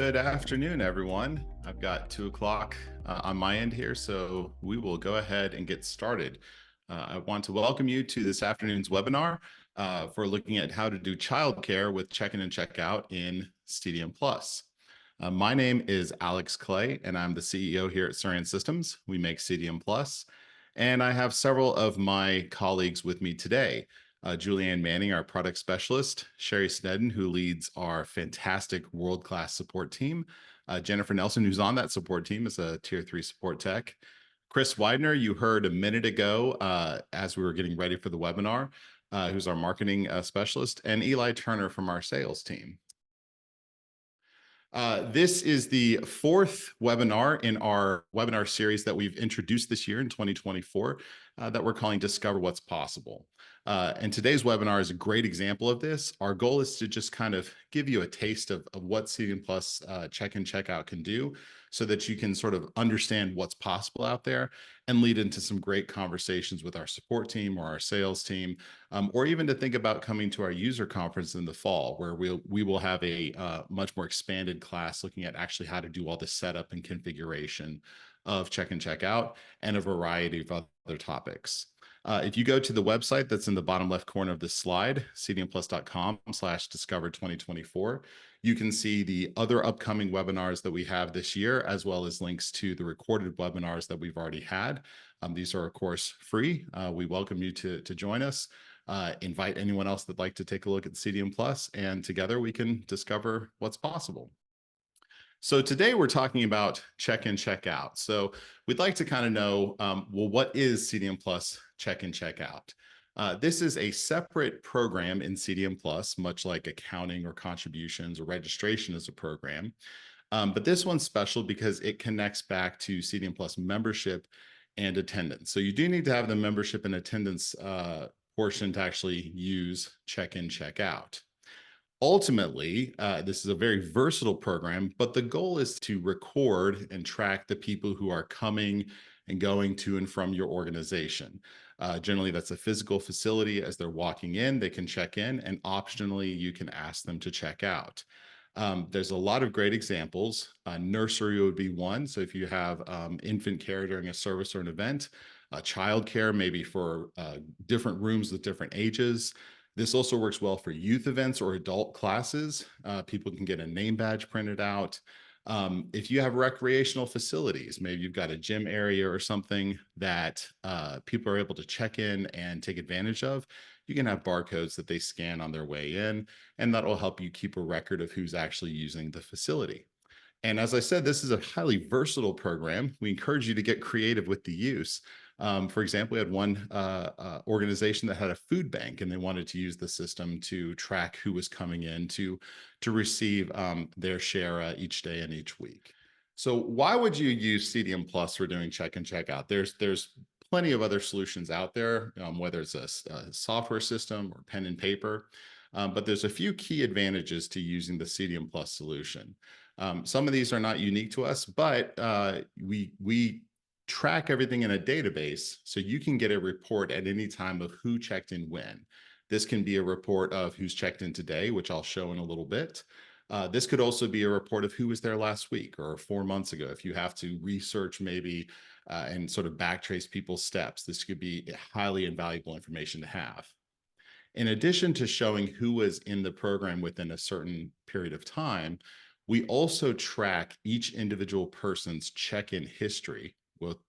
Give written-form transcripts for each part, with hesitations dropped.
Good afternoon, everyone. I've got 2 o'clock on my end here, so we will go ahead and get started. I want to welcome you to this afternoon's webinar for looking at how to do childcare with check-in and check-out in CDM Plus. My name is Alex Clay, and I'm the CEO here at Surian Systems. We make CDM Plus, and I have several of my colleagues with me today. Julianne Manning, our product specialist, Sherry Snedden, who leads our fantastic world-class support team, Jennifer Nelson, who's on that support team as a tier 3 support tech, Chris Widener, you heard a minute ago as we were getting ready for the webinar, who's our marketing specialist, and Eli Turner from our sales team. This is the fourth webinar in our webinar series that we've introduced this year in 2024 that we're calling Discover What's Possible. And today's webinar is a great example of this. Our goal is to just kind of give you a taste of what CDM Plus check-in, check-out can do so that you can sort of understand what's possible out there and lead into some great conversations with our support team or our sales team, or even to think about coming to our user conference in the fall, where we will have a much more expanded class looking at actually how to do all the setup and configuration of check-in, check-out and a variety of other topics. If you go to the website that's in the bottom left corner of this slide, cdmplus.com/discover2024, you can see the other upcoming webinars that we have this year, as well as links to the recorded webinars that we've already had. These are, of course, free. We welcome you to join us. Invite anyone else that'd like to take a look at CDM Plus, and together we can discover what's possible. So today we're talking about check-in, check-out. So we'd like to kind of know, well, what is CDM Plus check-in, check-out? This is a separate program in CDM Plus, much like accounting or contributions or registration as a program. But this one's special because it connects back to CDM Plus membership and attendance. So you do need to have the membership and attendance portion to actually use check-in, check-out. Ultimately, this is a very versatile program, but the goal is to record and track the people who are coming and going to and from your organization. Generally, that's a physical facility. As they're walking in, they can check in, and optionally, you can ask them to check out. There's a lot of great examples. Nursery would be one. So if you have infant care during a service or an event, child care, maybe for different rooms with different ages. This also works well for youth events or adult classes. People can get a name badge printed out. If you have recreational facilities, maybe you've got a gym area or something that people are able to check in and take advantage of, you can have barcodes that they scan on their way in, and that will help you keep a record of who's actually using the facility. And as I said, this is a highly versatile program. We encourage you to get creative with the use. For example, we had one organization that had a food bank, and they wanted to use the system to track who was coming in to receive their share each day and each week. So why would you use CDM Plus for doing check and check out? There's plenty of other solutions out there, whether it's a software system or pen and paper, but there's a few key advantages to using the CDM Plus solution. Some of these are not unique to us, but we track everything in a database so you can get a report at any time of who checked in when. This can be a report of who's checked in today, which I'll show in a little bit. This could also be a report of who was there last week or 4 months ago. If you have to research maybe and sort of backtrace people's steps, this could be highly invaluable information to have. In addition to showing who was in the program within a certain period of time, we also track each individual person's check-in history,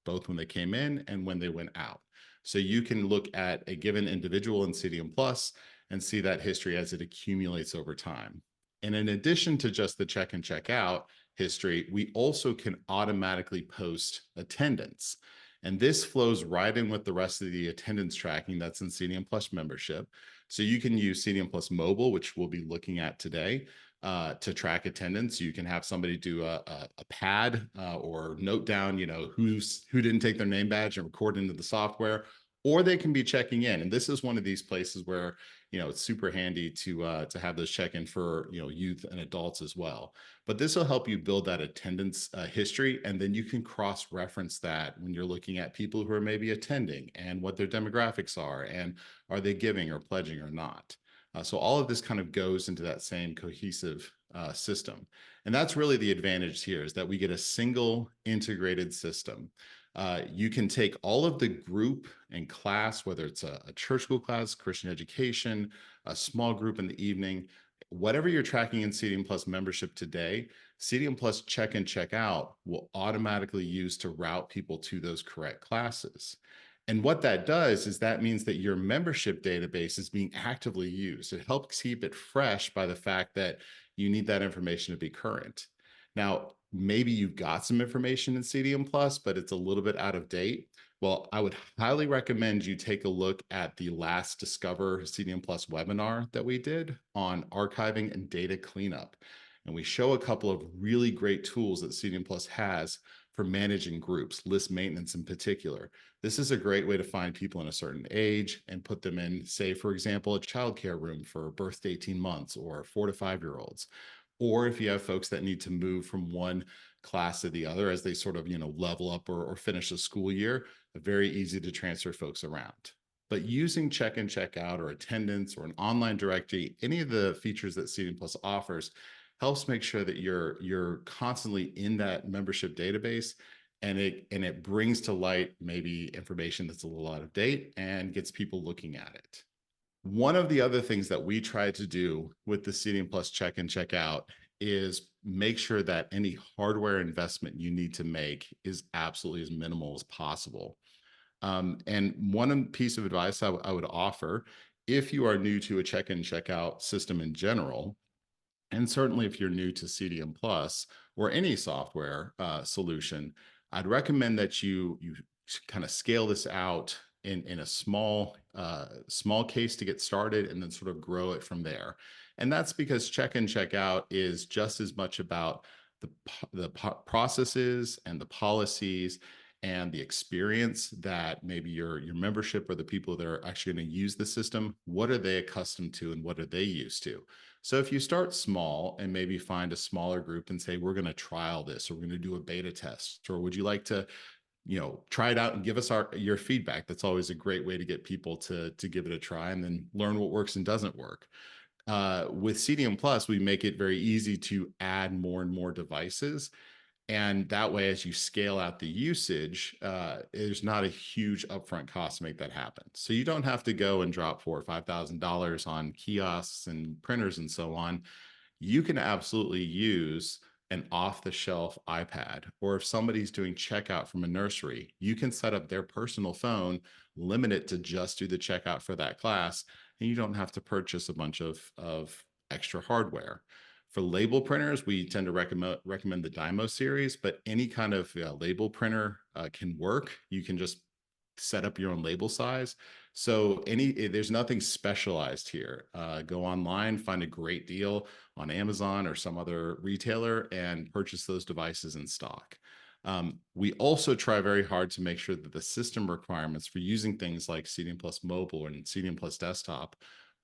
both when they came in and when they went out. So you can look at a given individual in CDM Plus and see that history as it accumulates over time. And in addition to just the check and check out history, we also can automatically post attendance. And this flows right in with the rest of the attendance tracking that's in CDM Plus membership. So you can use CDM Plus Mobile, which we'll be looking at today, to track attendance. You can have somebody do a pad or note down, who didn't take their name badge and record into the software, or they can be checking in. And this is one of these places where, it's super handy to have those check in for, youth and adults as well. But this will help you build that attendance history. And then you can cross-reference that when you're looking at people who are maybe attending and what their demographics are, and are they giving or pledging or not. So all of this kind of goes into that same cohesive system. And that's really the advantage here, is that we get a single integrated system. You can take all of the group and class, whether it's a church school class, Christian education, a small group in the evening, whatever you're tracking in CDM Plus membership today, CDM Plus check in, check out will automatically use to route people to those correct classes. And what that does is that means that your membership database is being actively used. It helps keep it fresh by the fact that you need that information to be current. Now, maybe you've got some information in CDM Plus, but it's a little bit out of date. Well, I would highly recommend you take a look at the last Discover CDM Plus webinar that we did on archiving and data cleanup. And we show a couple of really great tools that CDM Plus has for managing groups, list maintenance in particular. This is a great way to find people in a certain age and put them in, say, for example, a childcare room for birth to 18 months or 4 to 5-year-olds. Or if you have folks that need to move from one class to the other as they sort of, level up or finish the school year, very easy to transfer folks around. But using check in, check out, or attendance, or an online directory, any of the features that CDM Plus offers helps make sure that you're constantly in that membership database, and it brings to light maybe information that's a little out of date and gets people looking at it. One of the other things that we try to do with the CDM Plus check in, check out is make sure that any hardware investment you need to make is absolutely as minimal as possible. And one piece of advice I would offer, if you are new to a check in, check out system in general, and certainly if you're new to CDM Plus or any software solution, I'd recommend that you kind of scale this out in a small case to get started, and then sort of grow it from there. And that's because check in, check out is just as much about the processes and the policies and the experience that maybe your membership or the people that are actually going to use the system, what are they accustomed to and what are they used to? So if you start small and maybe find a smaller group and say, we're going to trial this, or we're going to do a beta test, or would you like to, try it out and give us your feedback? That's always a great way to get people to give it a try and then learn what works and doesn't work. With CDM Plus, we make it very easy to add more and more devices. And that way, as you scale out the usage, there's not a huge upfront cost to make that happen. So you don't have to go and drop $4,000 or $5,000 on kiosks and printers and so on. You can absolutely use an off-the-shelf iPad, or if somebody's doing checkout from a nursery, you can set up their personal phone, limit it to just do the checkout for that class, and you don't have to purchase a bunch of extra hardware. For label printers, we tend to recommend the Dymo series, but any kind of label printer can work. You can just set up your own label size. So there's nothing specialized here. Go online, find a great deal on Amazon or some other retailer, and purchase those devices in stock. We also try very hard to make sure that the system requirements for using things like CDM Plus Mobile and CDM Plus Desktop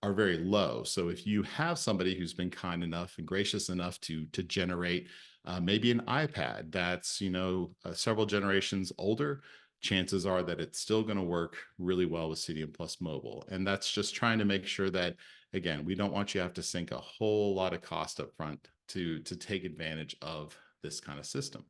are very low. So if you have somebody who's been kind enough and gracious enough to generate maybe an iPad that's several generations older, chances are that it's still going to work really well with CDM Plus Mobile. And that's just trying to make sure that, again, we don't want you to have to sink a whole lot of cost up front to take advantage of this kind of system.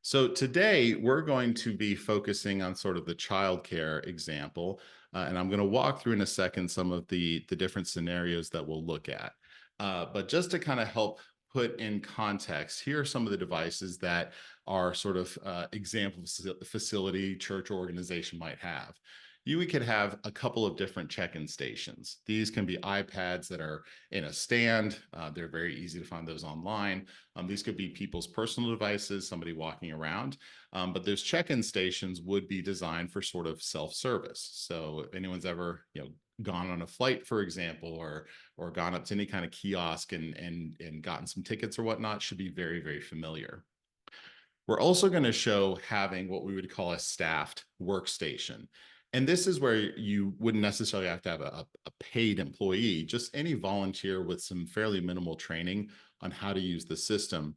So today we're going to be focusing on sort of the childcare example, and I'm going to walk through in a second some of the different scenarios that we'll look at. But just to kind of help put in context, here are some of the devices that our sort of example facility, church, or organization might have. You could have a couple of different check-in stations. These can be iPads that are in a stand. They're very easy to find those online. These could be people's personal devices, somebody walking around. But those check-in stations would be designed for sort of self-service. So if anyone's ever, gone on a flight, for example, or gone up to any kind of kiosk and gotten some tickets or whatnot, should be very, very familiar. We're also going to show having what we would call a staffed workstation. And this is where you wouldn't necessarily have to have a paid employee, just any volunteer with some fairly minimal training on how to use the system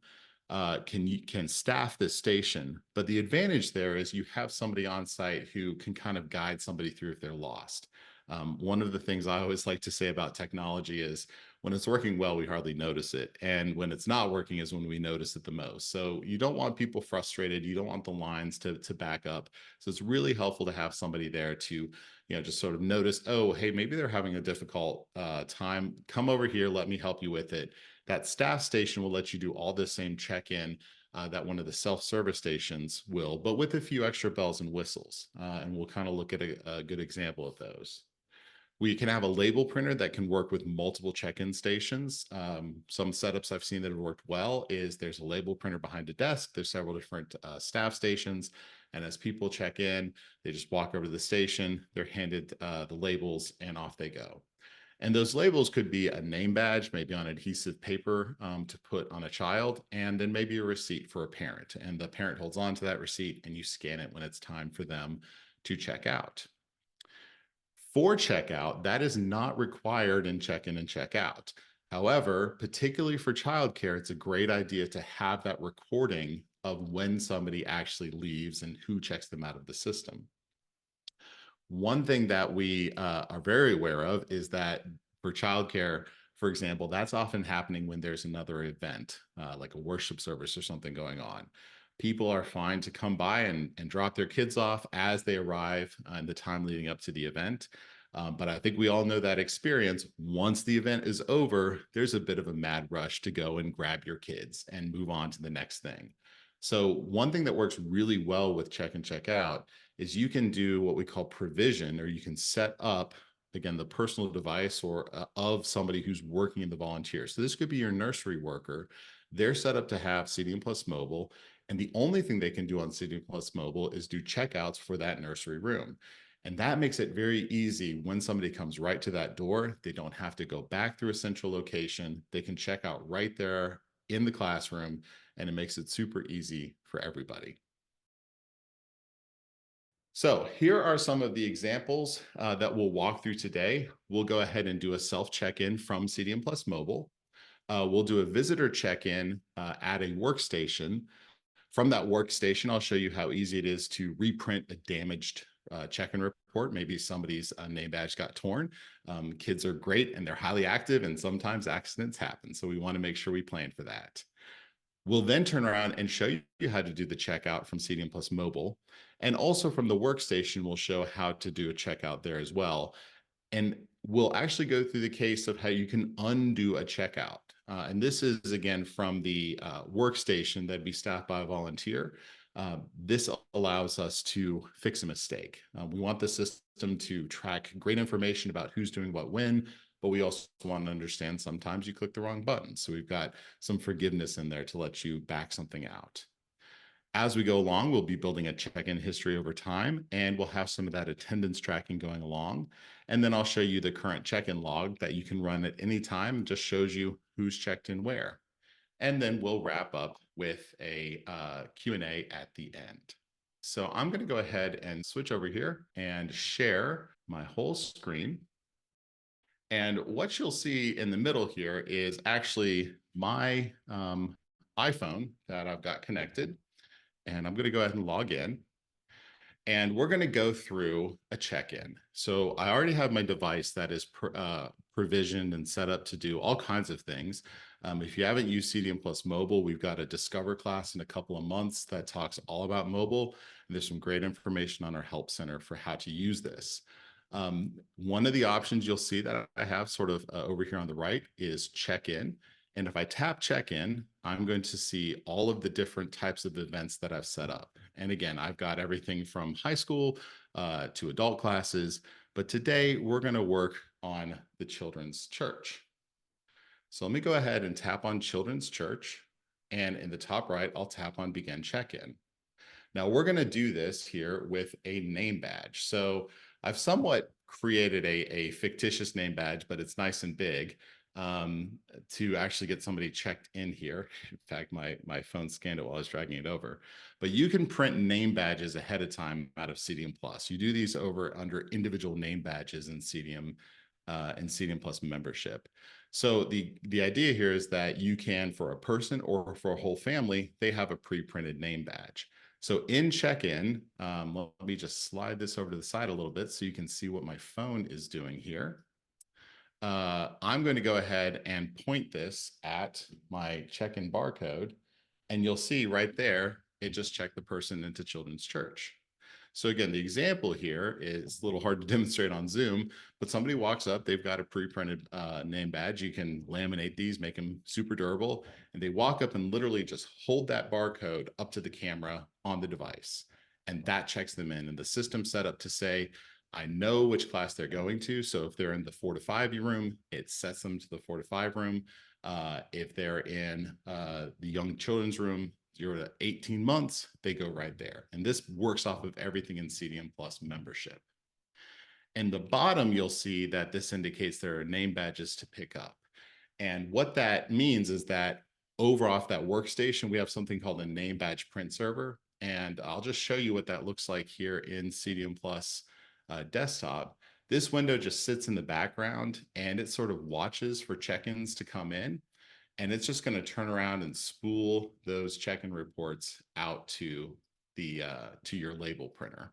can staff this station. But the advantage there is you have somebody on site who can kind of guide somebody through if they're lost. One of the things I always like to say about technology is when it's working well, we hardly notice it. And when it's not working is when we notice it the most. So you don't want people frustrated. You don't want the lines to back up. So it's really helpful to have somebody there to, just sort of notice, oh, hey, maybe they're having a difficult time. Come over here. Let me help you with it. That staff station will let you do all the same check-in that one of the self-service stations will, but with a few extra bells and whistles. And we'll kind of look at a good example of those. We can have a label printer that can work with multiple check-in stations. Some setups I've seen that have worked well is there's a label printer behind a desk. There's several different staff stations. And as people check in, they just walk over to the station, they're handed the labels, and off they go. And those labels could be a name badge, maybe on adhesive paper to put on a child, and then maybe a receipt for a parent. And the parent holds on to that receipt and you scan it when it's time for them to check out. For checkout, that is not required in check-in and check-out. However, particularly for childcare, it's a great idea to have that recording of when somebody actually leaves and who checks them out of the system. One thing that we are very aware of is that for childcare, for example, that's often happening when there's another event, like a worship service or something going on. People are fine to come by and drop their kids off as they arrive in the time leading up to the event. But I think we all know that experience. Once the event is over, there's a bit of a mad rush to go and grab your kids and move on to the next thing. So one thing that works really well with check and check out is you can do what we call provision, or you can set up, again, the personal device or of somebody who's working in the volunteer. So this could be your nursery worker. They're set up to have CDM Plus Mobile. And the only thing they can do on CDM Plus Mobile is do checkouts for that nursery room. And that makes it very easy when somebody comes right to that door. They don't have to go back through a central location. They can check out right there in the classroom, and it makes it super easy for everybody. So here are some of the examples that we'll walk through today. We'll go ahead and do a self check-in from CDM Plus Mobile. We'll do a visitor check-in at a workstation. From that workstation, I'll show you how easy it is to reprint a damaged check-in report. Maybe somebody's name badge got torn. Kids are great and they're highly active, and sometimes accidents happen. So we want to make sure we plan for that. We'll then turn around and show you how to do the checkout from CDM Plus Mobile. And also from the workstation, we'll show how to do a checkout there as well. And we'll actually go through the case of how you can undo a checkout. And this is, again, from the workstation that'd be staffed by a volunteer. This allows us to fix a mistake. We want the system to track great information about who's doing what when, but we also want to understand sometimes you click the wrong button. So we've got some forgiveness in there to let you back something out. As we go along, we'll be building a check-in history over time, and we'll have some of that attendance tracking going along. And then I'll show you the current check-in log that you can run at any time. It just shows you who's checked in where. And then we'll wrap up with a Q&A at the end. So I'm going to go ahead and switch over here and share my whole screen. And what you'll see in the middle here is actually my iPhone that I've got connected. And I'm going to go ahead and log in. And we're going to go through a check-in. So I already have my device that is provisioned and set up to do all kinds of things. If you haven't used CDM Plus Mobile, we've got a Discover class in a couple of months that talks all about mobile. And there's some great information on our Help Center for how to use this. One of the options you'll see that I have sort of over here on the right is check-in. And if I tap check-in, I'm going to see all of the different types of events that I've set up. And again, I've got everything from high school to adult classes. But today we're going to work on the children's church. So let me go ahead and tap on children's church. And in the top right, I'll tap on begin check-in. Now we're going to do this here with a name badge. So I've somewhat created a fictitious name badge, but it's nice and big to actually get somebody checked in here. In fact, my phone scanned it while I was dragging it over. But you can print name badges ahead of time out of CDM Plus. You do these over under individual name badges in CDM and CDM Plus membership. So the idea here is that you can, for a person or for a whole family, they have a pre-printed name badge. So in check-in, let me just slide this over to the side a little bit so you can see what my phone is doing here. I'm going to go ahead and point this at my check-in barcode, and you'll see right there, it just checked the person into Children's Church. So again, the example here is a little hard to demonstrate on Zoom, but somebody walks up, they've got a pre-printed name badge. You can laminate these, make them super durable, and they walk up and literally just hold that barcode up to the camera on the device, and that checks them in. And the system's set up to say, I know which class they're going to. So if they're in the 4 to 5 room, it sets them to the 4 to 5 room. If they're in the young children's room, 0 to 18 months, they go right there. And this works off of everything in CDM Plus membership. And the bottom, you'll see that this indicates there are name badges to pick up. And what that means is that over off that workstation, we have something called a name badge print server. And I'll just show you what that looks like here in CDM Plus desktop. This window just sits in the background and it sort of watches for check-ins to come in. And it's just going to turn around and spool those check-in reports out to your label printer.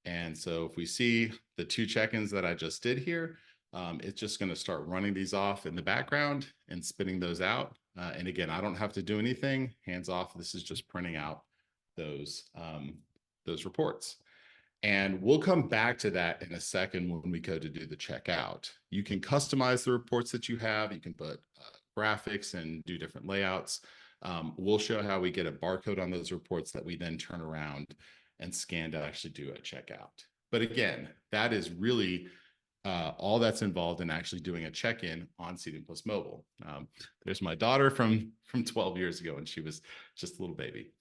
And so if we see the 2 check-ins that I just did here, it's just going to start running these off in the background and spitting those out. And again, I don't have to do anything, hands off. This is just printing out those reports. And we'll come back to that in a second when we go to do the checkout. You can customize the reports that you have. You can put graphics and do different layouts. We'll show how we get a barcode on those reports that we then turn around and scan to actually do a checkout. But again, that is really all that's involved in actually doing a check-in on CDM Plus Mobile. There's my daughter from 12 years ago, and she was just a little baby.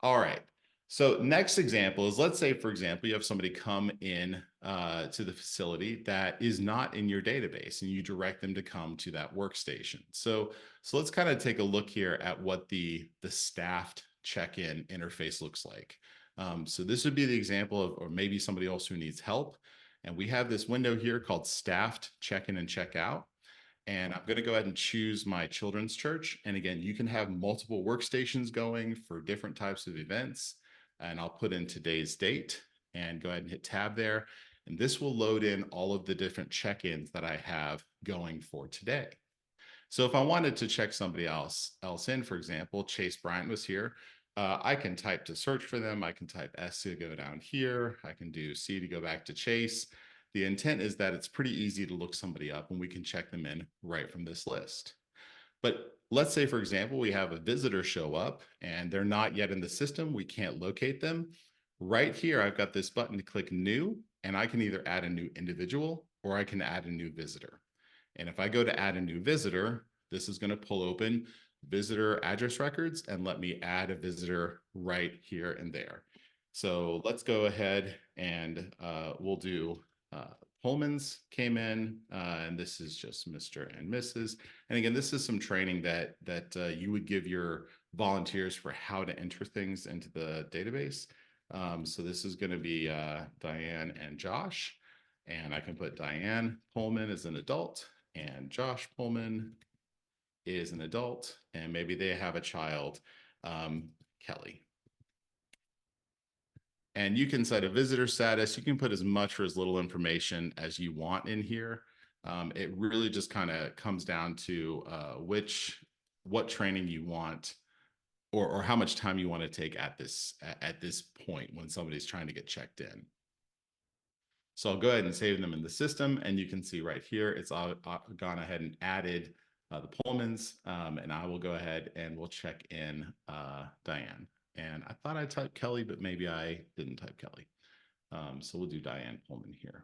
All right. So next example is, let's say, for example, you have somebody come in to the facility that is not in your database, and you direct them to come to that workstation. So let's kind of take a look here at what the staffed check-in interface looks like. So this would be the example of, or maybe somebody else who needs help. And we have this window here called staffed check-in and check-out. And I'm going to go ahead and choose my children's church. And again, you can have multiple workstations going for different types of events. And I'll put in today's date and go ahead and hit tab there. And this will load in all of the different check-ins that I have going for today. So if I wanted to check somebody else in, for example, Chase Bryant was here. I can type to search for them. I can type S to go down here. I can do C to go back to Chase. The intent is that it's pretty easy to look somebody up and we can check them in right from this list. But let's say, for example, we have a visitor show up and they're not yet in the system. We can't locate them. Right here, I've got this button to click new, and I can either add a new individual or I can add a new visitor. And if I go to add a new visitor, this is going to pull open visitor address records and let me add a visitor right here and there. So let's go ahead and we'll do Pullman's came in, and this is just Mr. and Mrs. And again, this is some training that you would give your volunteers for how to enter things into the database. So this is going to be Diane and Josh, and I can put Diane Pullman as an adult and Josh Pullman is an adult, and maybe they have a child, Kelly. And you can set a visitor status. You can put as much or as little information as you want in here. It really just kind of comes down to what training you want, or how much time you want to take at this point when somebody's trying to get checked in. So I'll go ahead and save them in the system, and you can see right here, it's all gone ahead and added the Pullmans, and I will go ahead and we'll check in Diane. And I thought I typed Kelly, but maybe I didn't type Kelly. So we'll do Diane Pullman here.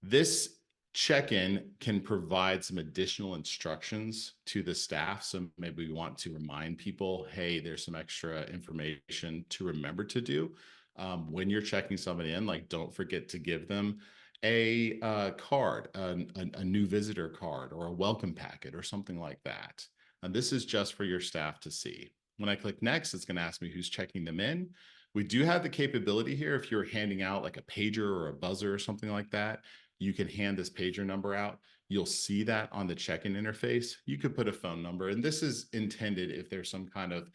This check-in can provide some additional instructions to the staff. So maybe we want to remind people, hey, there's some extra information to remember to do. When you're checking somebody in, like, don't forget to give them a card, a new visitor card, or a welcome packet or something like that. And this is just for your staff to see. When I click next, it's going to ask me who's checking them in. We do have the capability here, if you're handing out like a pager or a buzzer or something like that, you can hand this pager number out. You'll see that on the check-in interface. You could put a phone number, and this is intended if there's some kind of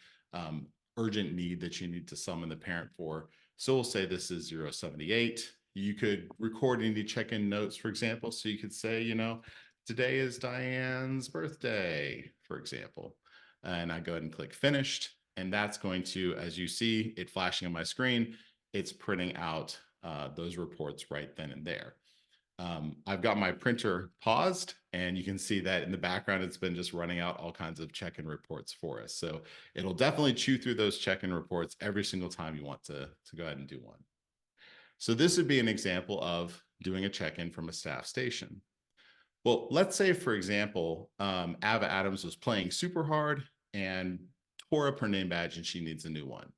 urgent need that you need to summon the parent for. So we'll say this is 078. You could record any check-in notes, for example. So you could say, today is Diane's birthday, for example. And I go ahead and click finished. And that's going to, as you see it flashing on my screen, it's printing out those reports right then and there. I've got my printer paused, and you can see that in the background, it's been just running out all kinds of check-in reports for us. So it'll definitely chew through those check-in reports every single time you want to go ahead and do one. So this would be an example of doing a check-in from a staff station. Well, let's say, for example, Ava Adams was playing super hard and tore up her name badge and she needs a new one.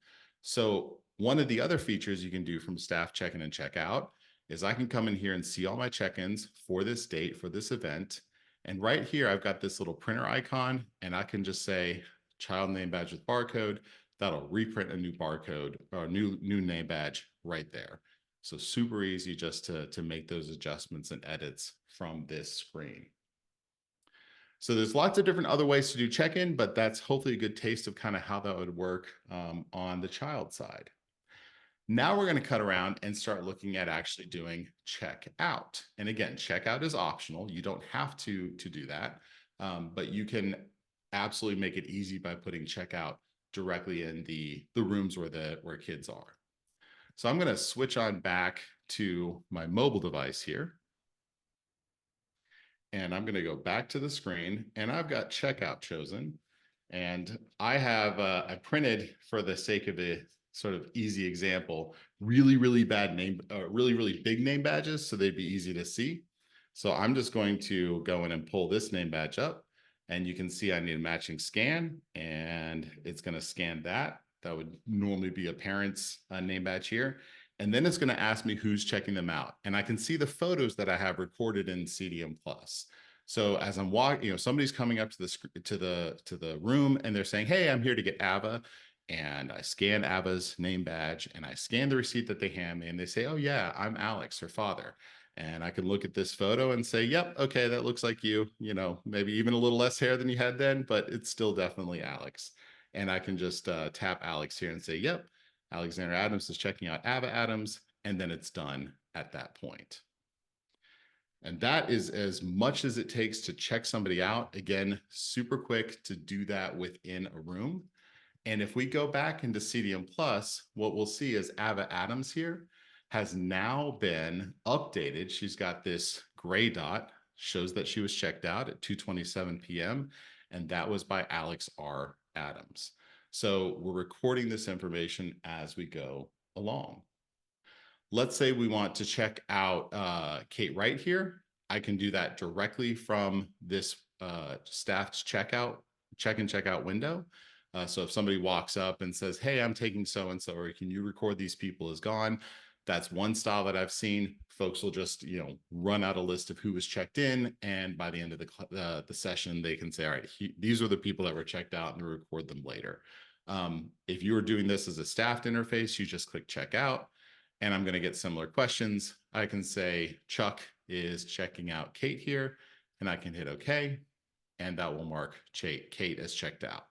So one of the other features you can do from staff check-in and check-out is I can come in here and see all my check-ins for this date, for this event. And right here, I've got this little printer icon, and I can just say child name badge with barcode. That'll reprint a new barcode or new name badge right there. So super easy just to make those adjustments and edits from this screen. So there's lots of different other ways to do check-in, but that's hopefully a good taste of kind of how that would work on the child side. Now we're going to cut around and start looking at actually doing checkout. And again, checkout is optional. You don't have to do that, but you can absolutely make it easy by putting checkout directly in the rooms where kids are. So I'm going to switch on back to my mobile device here. And I'm going to go back to the screen, and I've got checkout chosen. And I printed, for the sake of a sort of easy example, really big name badges, so they'd be easy to see. So I'm just going to go in and pull this name badge up, and you can see I need a matching scan, and it's going to scan that. That would normally be a parent's name badge here. And then it's going to ask me who's checking them out. And I can see the photos that I have recorded in CDM Plus. So as I'm walking, somebody's coming up to the room, and they're saying, "Hey, I'm here to get Ava." And I scan Ava's name badge, and I scan the receipt that they hand me, and they say, "Oh yeah, I'm Alex, her father." And I can look at this photo and say, "Yep, okay, that looks like you, maybe even a little less hair than you had then, but it's still definitely Alex." And I can just tap Alex here and say, "Yep, Alexander Adams is checking out Ava Adams," and then it's done at that point. And that is as much as it takes to check somebody out. Again, super quick to do that within a room. And if we go back into CDM Plus, what we'll see is Ava Adams here has now been updated. She's got this gray dot, shows that she was checked out at 2:27 p.m. And that was by Alex R. Adams. So we're recording this information as we go along. Let's say we want to check out Kate Wright here. I can do that directly from this staff's check-in checkout window. So if somebody walks up and says, "Hey, I'm taking so-and-so, or can you record these people as gone?" That's one style that I've seen. Folks will just, run out a list of who was checked in. And by the end of the session, they can say, "All right, these are the people that were checked out," and record them later. If you were doing this as a staffed interface, you just click checkout. And I'm going to get similar questions. I can say Chuck is checking out Kate here, and I can hit OK, and that will mark Kate as checked out.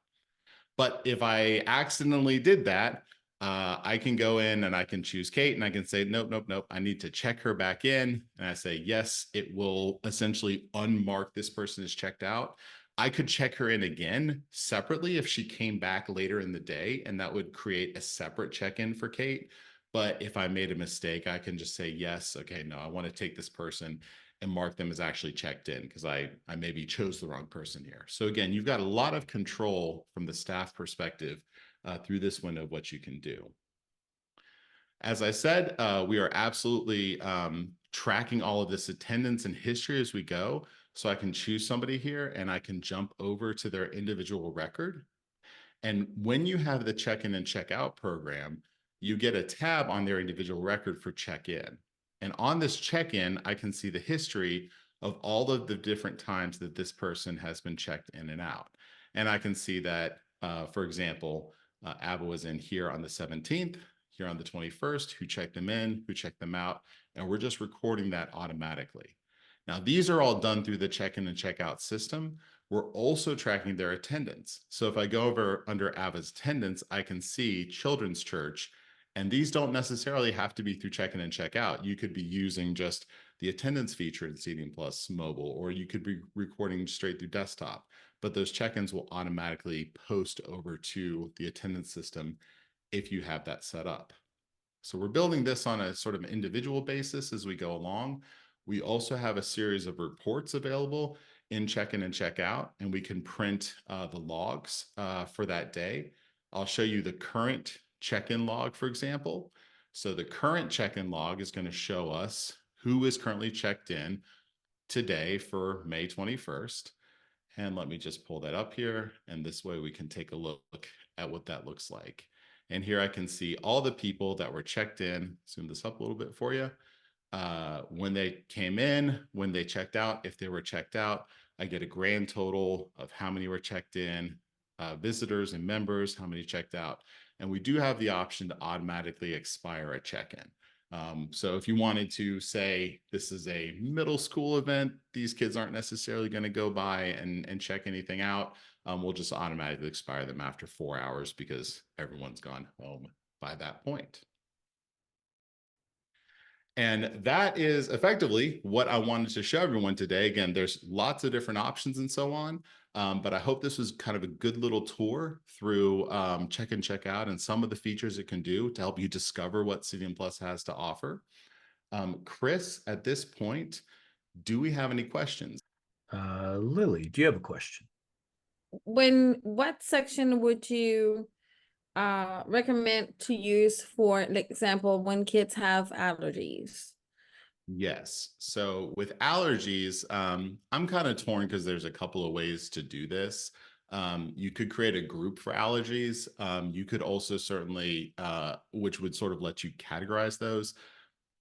But if I accidentally did that, I can go in and I can choose Kate, and I can say, "Nope, nope, nope. I need to check her back in." And I say, "Yes," it will essentially unmark this person as checked out. I could check her in again separately if she came back later in the day, and that would create a separate check-in for Kate. But if I made a mistake, I can just say, "Yes, okay, no, I want to take this person," and mark them as actually checked in, because I maybe chose the wrong person here. So again, you've got a lot of control from the staff perspective through this window of what you can do. As I said, we are absolutely tracking all of this attendance and history as we go. So I can choose somebody here, and I can jump over to their individual record. And when you have the check-in and check-out program, you get a tab on their individual record for check-in. And on this check-in, I can see the history of all of the different times that this person has been checked in and out. And I can see that, for example, Ava was in here on the 17th, here on the 21st, who checked them in, who checked them out, and we're just recording that automatically. Now, these are all done through the check-in and check-out system. We're also tracking their attendance. So if I go over under AVA's attendance, I can see Children's Church, and these don't necessarily have to be through check-in and check-out. You could be using just the attendance feature in CDM Plus mobile, or you could be recording straight through desktop. But those check-ins will automatically post over to the attendance system if you have that set up. So we're building this on a sort of individual basis as we go along. We also have a series of reports available in check-in and check-out, and we can print the logs for that day. I'll show you the current check-in log, for example. So the current check-in log is going to show us who is currently checked in today for May 21st. And let me just pull that up here. And this way we can take a look at what that looks like. And here I can see all the people that were checked in. Zoom this up a little bit for you. When they came in, when they checked out, if they were checked out, I get a grand total of how many were checked in, visitors and members, how many checked out. And we do have the option to automatically expire a check-in. So if you wanted to say this is a middle school event, these kids aren't necessarily going to go by and check anything out. We'll just automatically expire them after 4 hours because everyone's gone home by that point. And that is effectively what I wanted to show everyone today. Again, there's lots of different options and so on, but I hope this was kind of a good little tour through check and check out and some of the features it can do to help you discover what CDM Plus has to offer. Chris, at this point, do we have any questions? Lily, do you have a question? What section would you recommend to use for example when kids have allergies? Yes. So with allergies, I'm kind of torn because there's a couple of ways to do this. You could create a group for allergies. You could also certainly, which would sort of let you categorize those.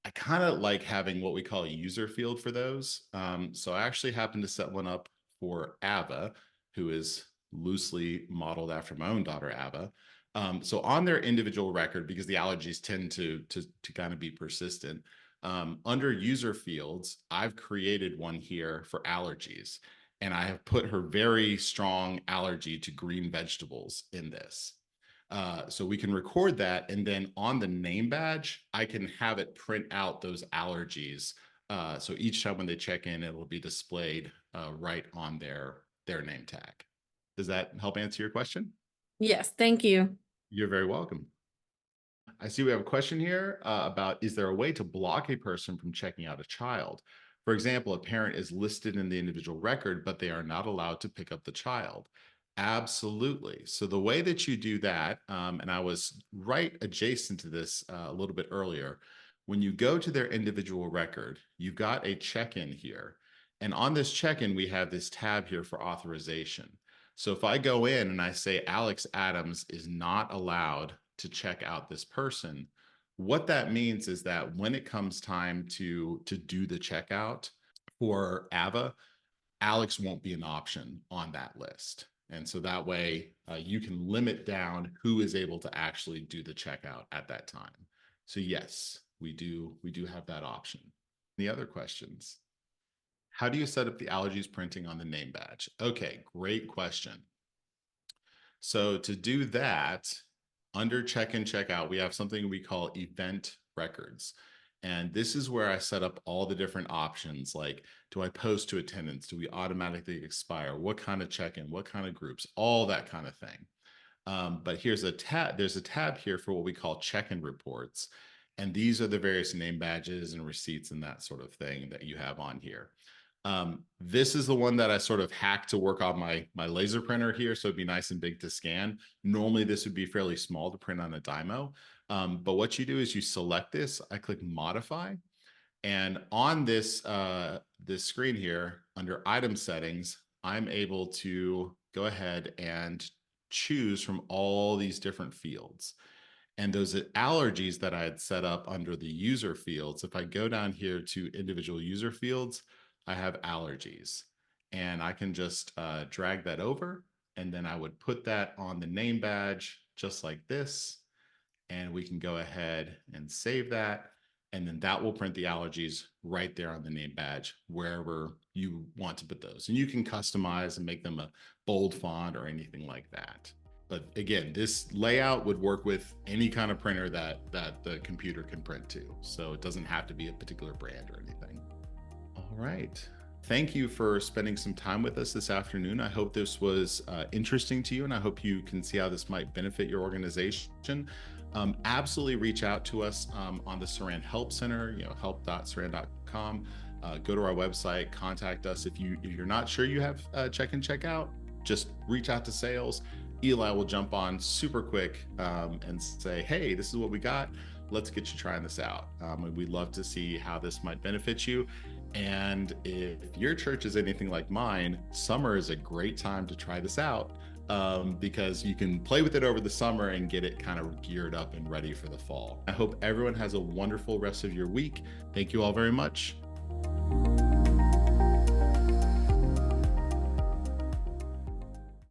I kind of like having what we call a user field for those. So I actually happen to set one up for Ava, who is loosely modeled after my own daughter, Ava. So on their individual record, because the allergies tend to kind of be persistent, under user fields, I've created one here for allergies. And I have put her very strong allergy to green vegetables in this. So we can record that. And then on the name badge, I can have it print out those allergies. So each time when they check in, it will be displayed right on their name tag. Does that help answer your question? Yes, thank you. You're very welcome. I see we have a question here about, is there a way to block a person from checking out a child? For example, a parent is listed in the individual record, but they are not allowed to pick up the child. Absolutely. So the way that you do that, and I was right adjacent to this a little bit earlier, when you go to their individual record, you've got a check-in here. And on this check-in, we have this tab here for authorization. So if I go in and I say Alex Adams is not allowed to check out this person, what that means is that when it comes time to do the checkout for Ava, Alex won't be an option on that list. And so that way you can limit down who is able to actually do the checkout at that time. So yes, we do have that option. Any other questions? How do you set up the allergies printing on the name badge? Okay, great question. So to do that, under check in, check out, we have something we call event records. And this is where I set up all the different options like, do I post to attendance? Do we automatically expire? What kind of check-in? What kind of groups? All that kind of thing. But here's a tab. There's a tab here for what we call check-in reports. And these are the various name badges and receipts and that sort of thing that you have on here. This is the one that I sort of hacked to work on my laser printer here. So it'd be nice and big to scan. Normally this would be fairly small to print on a Dymo. But what you do is you select this, I click modify. And on this, this screen here under item settings, I'm able to go ahead and choose from all these different fields. And those allergies that I had set up under the user fields, if I go down here to individual user fields, I have allergies. And I can just drag that over, and then I would put that on the name badge just like this. And we can go ahead and save that. And then that will print the allergies right there on the name badge, wherever you want to put those. And you can customize and make them a bold font or anything like that. But again, this layout would work with any kind of printer that the computer can print to. So it doesn't have to be a particular brand or anything. All right. Thank you for spending some time with us this afternoon. I hope this was interesting to you, and I hope you can see how this might benefit your organization. Absolutely reach out to us on the Saran Help Center, help.saran.com. Go to our website, contact us. If you're not sure you have check and check out, just reach out to sales. Eli will jump on super quick and say, hey, this is what we got. Let's get you trying this out. And we'd love to see how this might benefit you. And if your church is anything like mine, summer is a great time to try this out because you can play with it over the summer and get it kind of geared up and ready for the fall. I hope everyone has a wonderful rest of your week. Thank you all very much.